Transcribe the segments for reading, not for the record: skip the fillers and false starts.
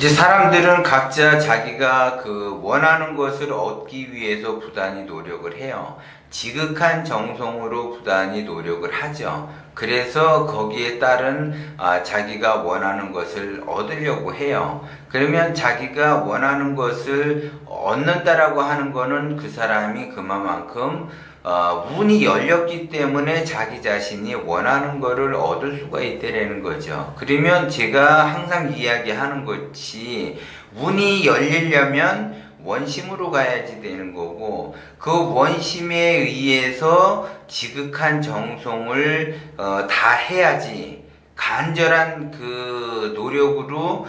이제 사람들은 각자 자기가 원하는 것을 얻기 위해서 부단히 노력을 해요. 지극한 정성으로 부단히 노력을 하죠. 그래서 거기에 따른 자기가 원하는 것을 얻으려고 해요. 그러면 자기가 원하는 것을 얻는다라고 하는 거는 그 사람이 그만큼 문이 열렸기 때문에 자기 자신이 원하는 거를 얻을 수가 있다라는 거죠. 그러면 제가 항상 이야기하는 것이 문이 열리려면 원심으로 가야지 되는 거고, 그 원심에 의해서 지극한 정성을 다 해야지, 간절한 그 노력으로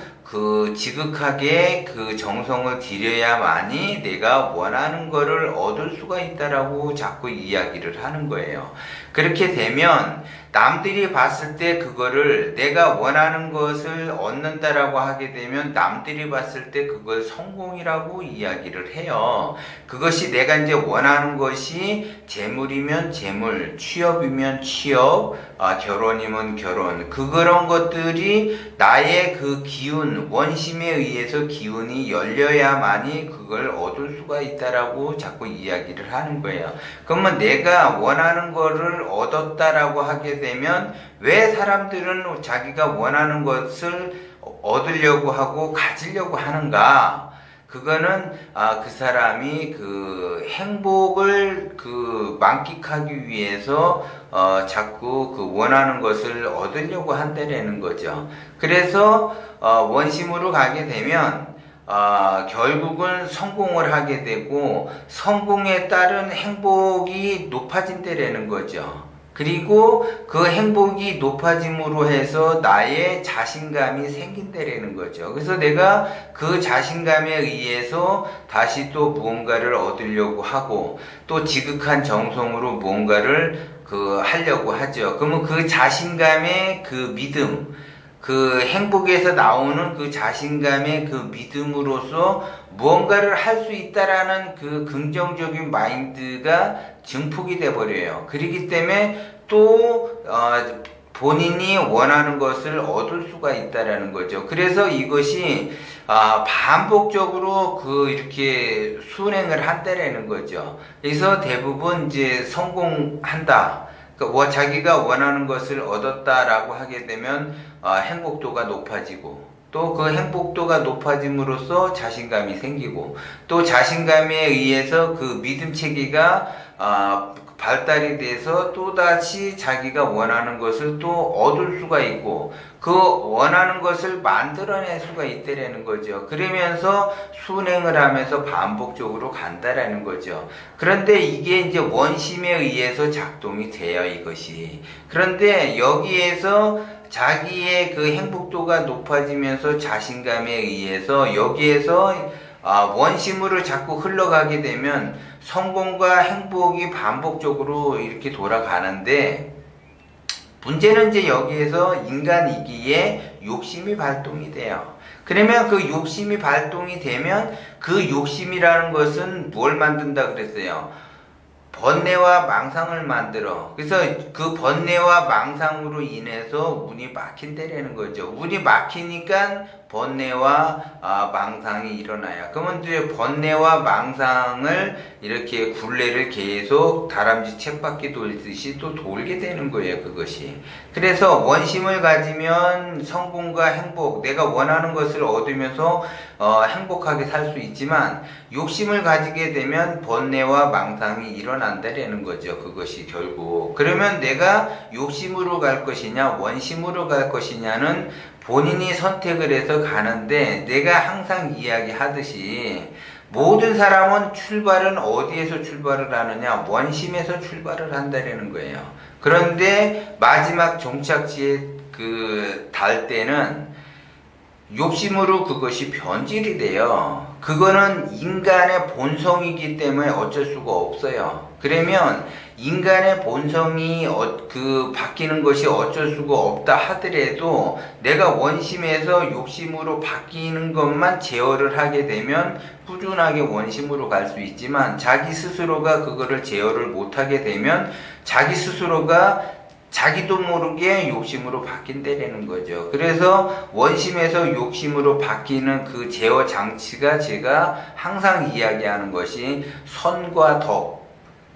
지극하게 그 정성을 들여야만이 내가 원하는 거를 얻을 수가 있다라고 자꾸 이야기를 하는 거예요. 그렇게 되면 남들이 봤을 때 그거를 내가 원하는 것을 얻는다라고 하게 되면 남들이 봤을 때 그걸 성공이라고 이야기를 해요. 그것이 내가 이제 원하는 것이 재물이면 재물, 취업이면 취업, 결혼이면 결혼, 그런 것들이 나의 그 기운, 원심에 의해서 기운이 열려야만이 그걸 얻을 수가 있다라고 자꾸 이야기를 하는 거예요. 그러면 내가 원하는 거를 얻었다라고 하게 되면 왜 사람들은 자기가 원하는 것을 얻으려고 하고 가지려고 하는가? 그거는 그 사람이 그 행복을 만끽하기 위해서 자꾸 그 원하는 것을 얻으려고 한다라는 거죠. 그래서 원심으로 가게 되면 결국은 성공을 하게 되고 성공에 따른 행복이 높아진다라는 거죠. 그리고 그 행복이 높아짐으로 해서 나의 자신감이 생긴다라는 거죠. 그래서 내가 그 자신감에 의해서 다시 또 무언가를 얻으려고 하고 또 지극한 정성으로 무언가를 하려고 하죠. 그러면 그 자신감의 그 믿음, 그 행복에서 나오는 그 자신감의 그 믿음으로써 무언가를 할 수 있다라는 그 긍정적인 마인드가 증폭이 돼 버려요. 그렇기 때문에 또 본인이 원하는 것을 얻을 수가 있다라는 거죠. 그래서 이것이 반복적으로 이렇게 순행을 한다라는 거죠. 그래서 대부분 이제 성공한다. 자기가 원하는 것을 얻었다라고 하게 되면 행복도가 높아지고, 또 그 행복도가 높아짐으로써 자신감이 생기고, 또 자신감에 의해서 그 믿음 체계가 발달이 돼서 또다시 자기가 원하는 것을 또 얻을 수가 있고, 그 원하는 것을 만들어낼 수가 있다라는 거죠. 그러면서 순행을 하면서 반복적으로 간다라는 거죠. 그런데 이게 이제 원심에 의해서 작동이 돼요, 이것이. 그런데 여기에서 자기의 그 행복도가 높아지면서 자신감에 의해서 여기에서 원심으로 자꾸 흘러가게 되면 성공과 행복이 반복적으로 이렇게 돌아가는데, 문제는 이제 여기에서 인간이기에 욕심이 발동이 돼요. 그러면 그 욕심이 발동이 되면 그 욕심이라는 것은 뭘 만든다 그랬어요? 번뇌와 망상을 만들어. 그래서 그 번뇌와 망상으로 인해서 문이 막힌다라는 거죠. 문이 막히니까 번뇌와 망상이 일어나요. 그러면 이제 번뇌와 망상을 이렇게 굴레를 계속 다람쥐 쳇바퀴 돌듯이 또 돌게 되는 거예요, 그것이. 그래서 원심을 가지면 성공과 행복, 내가 원하는 것을 얻으면서 행복하게 살 수 있지만, 욕심을 가지게 되면 번뇌와 망상이 일어난다라는 거죠, 그것이 결국. 그러면 내가 욕심으로 갈 것이냐 원심으로 갈 것이냐는 본인이 선택을 해서 가는데, 내가 항상 이야기하듯이 모든 사람은 출발은 어디에서 출발을 하느냐? 원심에서 출발을 한다라는 거예요. 그런데 마지막 종착지에 달 때는 욕심으로 그것이 변질이 돼요. 그거는 인간의 본성이기 때문에 어쩔 수가 없어요. 그러면 인간의 본성이 바뀌는 것이 어쩔 수가 없다 하더라도 내가 원심에서 욕심으로 바뀌는 것만 제어를 하게 되면 꾸준하게 원심으로 갈 수 있지만, 자기 스스로가 그거를 제어를 못하게 되면 자기 스스로가 자기도 모르게 욕심으로 바뀐다라는 거죠. 그래서 원심에서 욕심으로 바뀌는 그 제어 장치가 제가 항상 이야기하는 것이 선과 덕.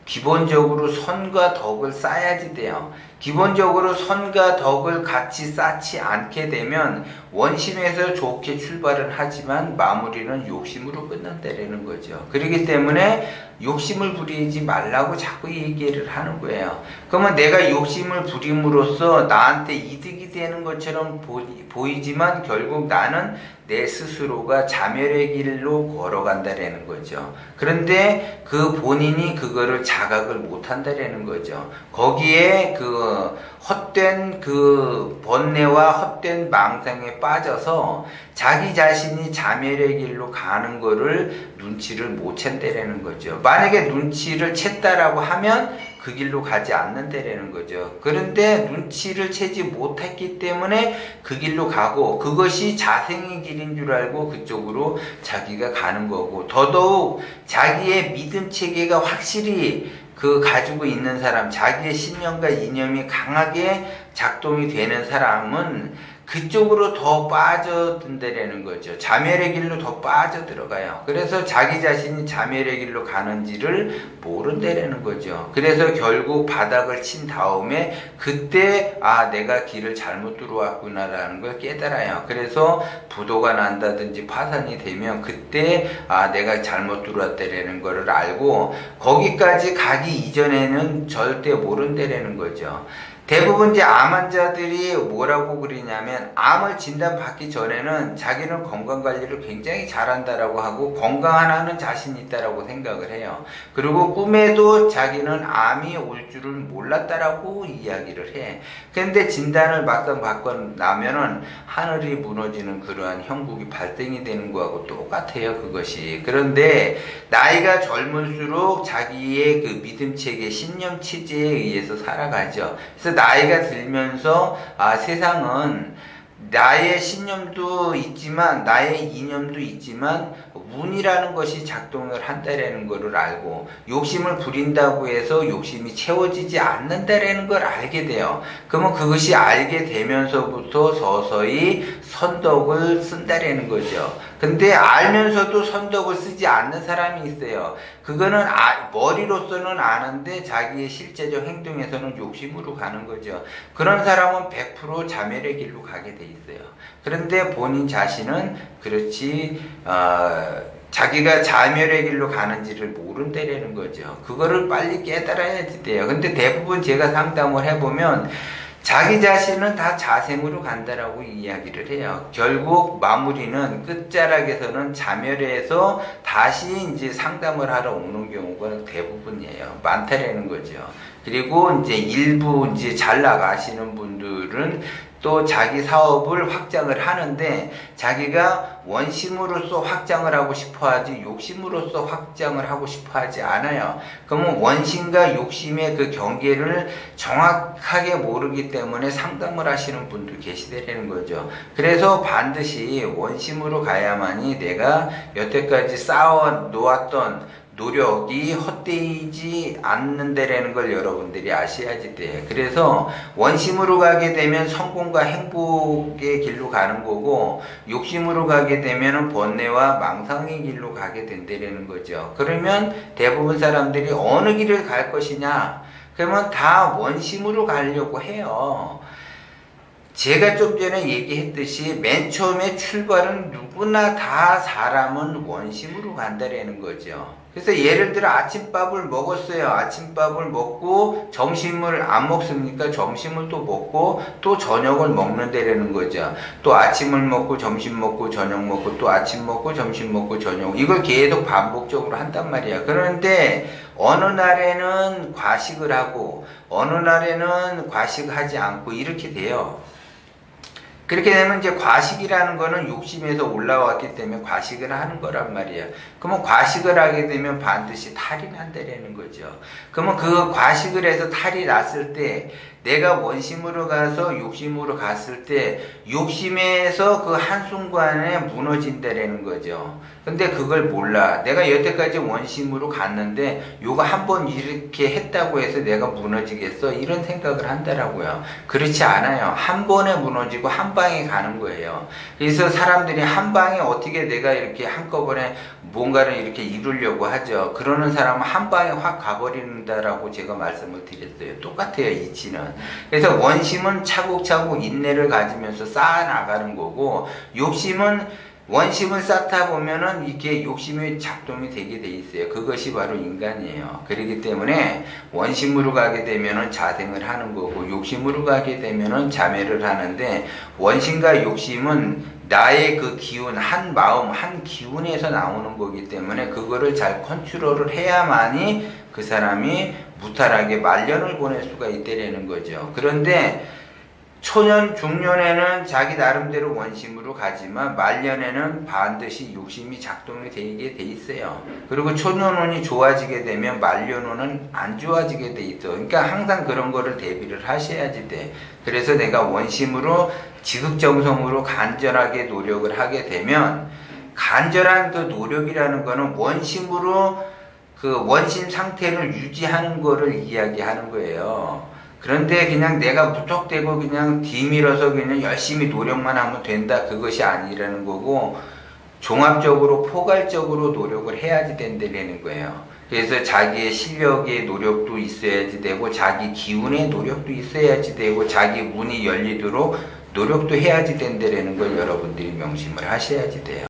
기본적으로 선과 덕을 쌓아야지 돼요. 기본적으로 선과 덕을 같이 쌓지 않게 되면 원심에서 좋게 출발을 하지만 마무리는 욕심으로 끝난다라는 거죠. 그렇기 때문에 욕심을 부리지 말라고 자꾸 얘기를 하는 거예요. 그러면 내가 욕심을 부림으로써 나한테 이득이 되는 것처럼 보이지만 결국 나는 내 스스로가 자멸의 길로 걸어간다라는 거죠. 그런데 그 본인이 그거를 자각을 못한다라는 거죠. 거기에 그 헛된 그 번뇌와 헛된 망상에 빠져서 자기 자신이 자멸의 길로 가는 거를 눈치를 못 챈다라는 거죠. 만약에 눈치를 챘다라고 하면 그 길로 가지 않는다라는 거죠. 그런데 눈치를 채지 못했기 때문에 그 길로 가고 그것이 자생의 길인 줄 알고 그쪽으로 자기가 가는 거고, 더더욱 자기의 믿음 체계가 확실히 그 가지고 있는 사람, 자기의 신념과 이념이 강하게 작동이 되는 사람은 그쪽으로 더 빠져든다라는 거죠. 자멸의 길로 더 빠져들어가요. 그래서 자기 자신이 자멸의 길로 가는지를 모른다라는 거죠. 그래서 결국 바닥을 친 다음에 그때 내가 길을 잘못 들어왔구나라는 걸 깨달아요. 그래서 부도가 난다든지 파산이 되면 그때 내가 잘못 들어왔다라는 거를 알고 거기까지 가기 이전에는 절대 모른다라는 거죠. 대부분 이제 암 환자들이 뭐라고 그러냐면 암을 진단받기 전에는 자기는 건강관리를 굉장히 잘한다라고 하고 건강하다는 자신이 있다라고 생각을 해요. 그리고 꿈에도 자기는 암이 올 줄을 몰랐다라고 이야기를 해. 근데 진단을 막상 받고 나면은 하늘이 무너지는 그러한 형국이 발생이 되는 거하고 똑같아요, 그것이. 그런데 나이가 젊을수록 자기의 그 믿음 체계, 신념 체제에 의해서 살아가죠. 그래서 나이가 들면서 세상은 나의 신념도 있지만 나의 이념도 있지만 운이라는 것이 작동을 한다라는 것을 알고 욕심을 부린다고 해서 욕심이 채워지지 않는다라는 걸 알게 돼요. 그러면 그것이 알게 되면서부터 서서히 선덕을 쓴다라는 거죠. 근데 알면서도 선덕을 쓰지 않는 사람이 있어요. 그거는 머리로서는 아는데 자기의 실제적 행동에서는 욕심으로 가는 거죠. 그런 사람은 100% 자멸의 길로 가게 돼 있어요. 그런데 본인 자신은 그렇지 자기가 자멸의 길로 가는지를 모른다라는 거죠. 그거를 빨리 깨달아야지 돼요. 근데 대부분 제가 상담을 해보면 자기 자신은 다 자생으로 간다라고 이야기를 해요. 결국 마무리는 끝자락에서는 자멸해서 다시 이제 상담을 하러 오는 경우가 대부분이에요. 많다라는 거죠. 그리고 이제 일부 이제 잘 나가시는 분들은 또 자기 사업을 확장을 하는데 자기가 원심으로서 확장을 하고 싶어 하지 욕심으로서 확장을 하고 싶어 하지 않아요. 그러면 원심과 욕심의 그 경계를 정확하게 모르기 때문에 상담을 하시는 분도 계시다는 거죠. 그래서 반드시 원심으로 가야만이 내가 여태까지 쌓아 놓았던 노력이 헛되이지 않는다라는 걸 여러분들이 아셔야지 돼. 그래서 원심으로 가게 되면 성공과 행복의 길로 가는 거고 욕심으로 가게 되면 번뇌와 망상의 길로 가게 된다라는 거죠. 그러면 대부분 사람들이 어느 길을 갈 것이냐? 그러면 다 원심으로 가려고 해요. 제가 좀 전에 얘기했듯이 맨 처음에 출발은 누구나 다 사람은 원심으로 간다라는 거죠. 그래서 예를 들어 아침밥을 먹었어요. 아침밥을 먹고 점심을 안 먹습니까? 점심을 또 먹고 또 저녁을 먹는다라는 거죠. 또 아침을 먹고 점심 먹고 저녁 먹고 또 아침 먹고 점심 먹고 저녁, 이걸 계속 반복적으로 한단 말이야. 그런데 어느 날에는 과식을 하고 어느 날에는 과식하지 않고 이렇게 돼요. 그렇게 되면 이제 과식이라는 거는 욕심에서 올라왔기 때문에 과식을 하는 거란 말이야. 그러면 과식을 하게 되면 반드시 탈이 난다라는 거죠. 그러면 그 과식을 해서 탈이 났을 때 내가 원심으로 가서 욕심으로 갔을 때 욕심에서 그 한순간에 무너진다라는 거죠. 근데 그걸 몰라. 내가 여태까지 원심으로 갔는데 요거 한 번 이렇게 했다고 해서 내가 무너지겠어? 이런 생각을 한다라고요. 그렇지 않아요. 한 번에 무너지고 한 방에 가는 거예요. 그래서 사람들이 한 방에 어떻게 내가 이렇게 한꺼번에 뭔가를 이렇게 이루려고 하죠. 그러는 사람은 한 방에 확 가버린다라고 제가 말씀을 드렸어요. 똑같아요, 이치는. 그래서 원심은 차곡차곡 인내를 가지면서 쌓아나가는 거고, 원심은 쌓다 보면은 이게 욕심이 작동이 되게 돼 있어요. 그것이 바로 인간이에요. 그렇기 때문에 원심으로 가게 되면은 자생을 하는 거고, 욕심으로 가게 되면은 자매를 하는데, 원심과 욕심은 나의 그 기운, 한 마음, 한 기운에서 나오는 거기 때문에 그거를 잘 컨트롤을 해야만이 그 사람이 무탈하게 말년을 보낼 수가 있다는 거죠. 그런데 초년, 중년에는 자기 나름대로 원심으로 가지만 말년에는 반드시 욕심이 작동이 되게 돼 있어요. 그리고 초년운이 좋아지게 되면 말년운은 안 좋아지게 돼 있어. 그러니까 항상 그런 거를 대비를 하셔야지 돼. 그래서 내가 원심으로 지극정성으로 간절하게 노력을 하게 되면, 간절한 그 노력이라는 거는 원심으로 그 원심 상태를 유지하는 거를 이야기하는 거예요. 그런데 그냥 내가 무턱대고 그냥 뒤밀어서 그냥 열심히 노력만 하면 된다, 그것이 아니라는 거고, 종합적으로 포괄적으로 노력을 해야지 된다는 거예요. 그래서 자기의 실력의 노력도 있어야지 되고, 자기 기운의 노력도 있어야지 되고, 자기 문이 열리도록 노력도 해야지 된다는 걸 여러분들이 명심을 하셔야지 돼요.